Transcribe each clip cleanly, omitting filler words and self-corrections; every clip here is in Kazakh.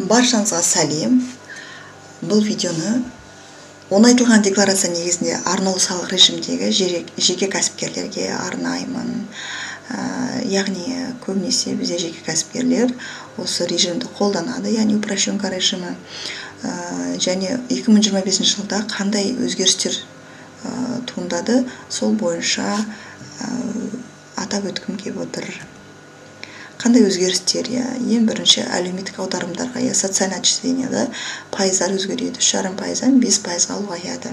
Баршаңызға сәлем. Бұл видеоны оңайтылған декларация негізінде арнаулы салық режимдегі жеке кәсіпкерлерге арнаймын. Яғни көбінесе бізде жеке кәсіпкерлер осы режимді қолданады, яғни упрощенка режимі. Және 2025 жылда қандай өзгерістер туындады, сол бойынша атап өткім келіп отыр. Қандай өзгерістер? Ең бірінші әлеуметтік аударымдарға, социальное отчисленияда пайыздар өзгереді. 3,5%-дан 5%-ға ұлғаяды.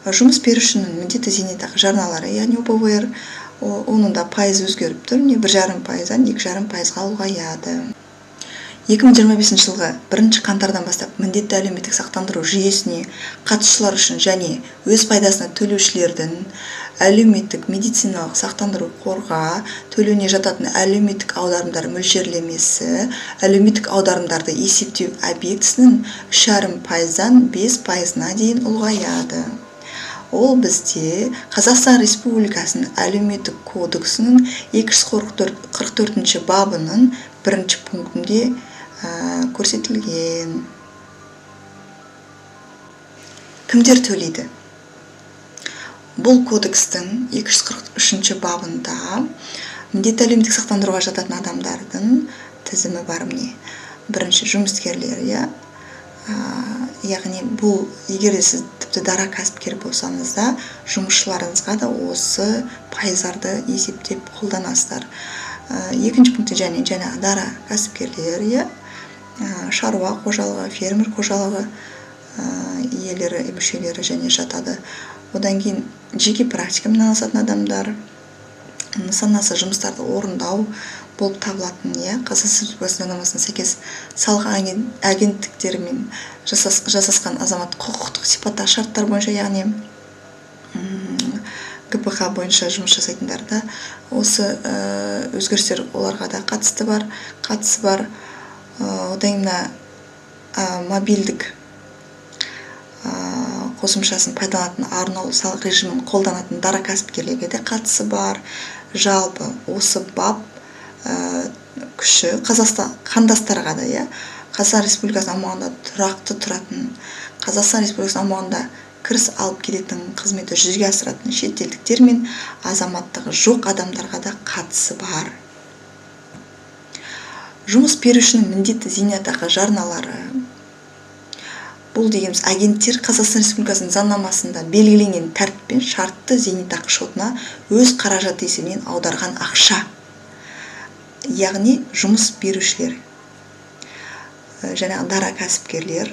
Жұмыс берушінің міндетті зейнетақы жарналары, яғни ОПВР, оның да пайыз өзгеріп тұр, 1,5%-дан 2,5%-ға ұлғаяды. 2025 жылғы 1 қаңтардан бастап міндетті әлеуметтік сақтандыру жүйесіне қатысушылар үшін және өз пайдасына төлеушілердің әлеуметтік медициналық сақтандыру қорға төлене жататын әлеуметтік аударымдар мөлшерлемесі, әлеуметтік аударымдарды есептеу объектісінің 3,5%-дан 5%-на дейін ұлғаяды. Ол бізде Қазақстан Республикасының әлеуметтік кодексінің 244 бабының 1 пунктінде көрсетілген. Кімдер төлейді? Бұл кодекстің 243 бабында міндетті әлеуметтік сақтандыруға жататын адамдардың тізімі бар. Бірінші жұмыскерлер, яғни бұл егер сіз тіпті дара кәсіпкер болсаңыз да, жұмысшыларыңызға да осы пайыздарды есептеп қолданасыздар. Екінші пункте және дара кәсіпкерлер, шаруа қожалығы, фермер қожалығы иелері, мүшелері және жатады. Одан кейін жеке практикамен айналысатын адамдар, нысанасы жұмыстарды орындау болып табылатын, Қазақстан Республикасының заңнамасына сәйкес салық агенттіктерімен жасасқан азаматтық құқықтық сипаттағы шарттар бойынша, яғни ГПХ бойынша жұмыс жасайтындарда осы өзгерістер оларға да қатысы бар. Одан кейін мобильдік қосымшасын пайдаланатын арнаулы салық режимін қолданатын дара кәсіпкерлерге де қатысы бар. Жалпы осы бап күші Қазақстан қандастарға да, Қазақстан Республикасының аумағында тұрақты тұратын, Қазақстан Республикасының аумағында кіріс алып келетін қызметті жүзеге асыратын шетелдіктер мен азаматтығы жоқ адамдарға да қатысы бар. Жұмыс берушінің міндетті зейнетақы жарналары. Бұл дегеніміз агенттер Қазақстан Республикасының заңнамасында белгіленген тәртіппен шартты зейнетақы шотына өз қаражаты есебінен аударған ақша. Яғни жұмыс берушілер және дара кәсіпкерлер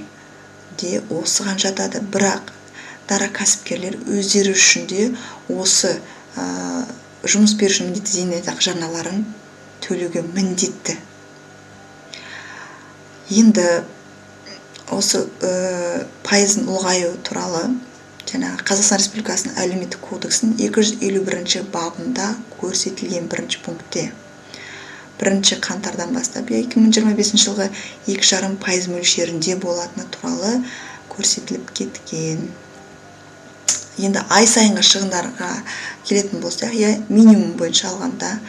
де осыған жатады. Бірақ дара кәсіпкерлер өздері үшін де осы жұмыс берушінің міндетті зейнетақы жарналарын төлеуге міндетті. Енді осы пайыздың ұлғаю туралы Қазақстан Республикасының әлеуметтік кодексінің 251 бабында көрсетілген 1 пунктте 1 қаңтардан бастап 2025 жылғы 2,5% мөлшерінде болатыны туралы көрсетіліп кеткен. Енді ай сайынғы шығындарға келетін болсақ, минимум бойынша алғанда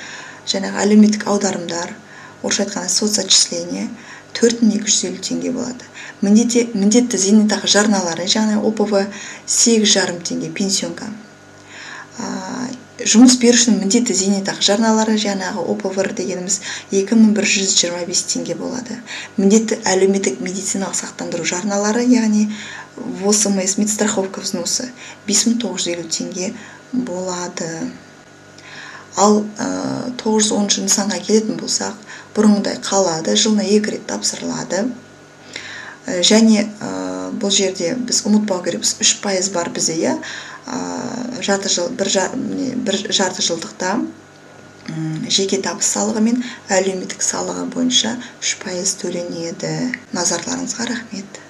әлеуметтік аударымдар, орысша айтқанда соцотчисление 4250 теңге болады. Міндетті зейнетақы жарналары, ОПВ 8,5 теңге, пенсионка. Жұмыс берушінің міндетті зейнетақы жарналары, ОПВР дегеніміз 2125 теңге болады. Міндетті әлеуметтік медициналық сақтандыру жарналары, ВОСМС, медстраховка взносы 5950 теңге болады. Ал 910 нысанға келетін болсақ, бұрынғыдай қалады, жылына 2 рет тапсырылады. Және бұл жерде біз ұмытпау керекпіз, 3% бар бізде, бір жарты жылдықта жеке табыс салығы мен әлеуметтік салығы бойынша 3% төленеді. Назарларыңызға рахмет.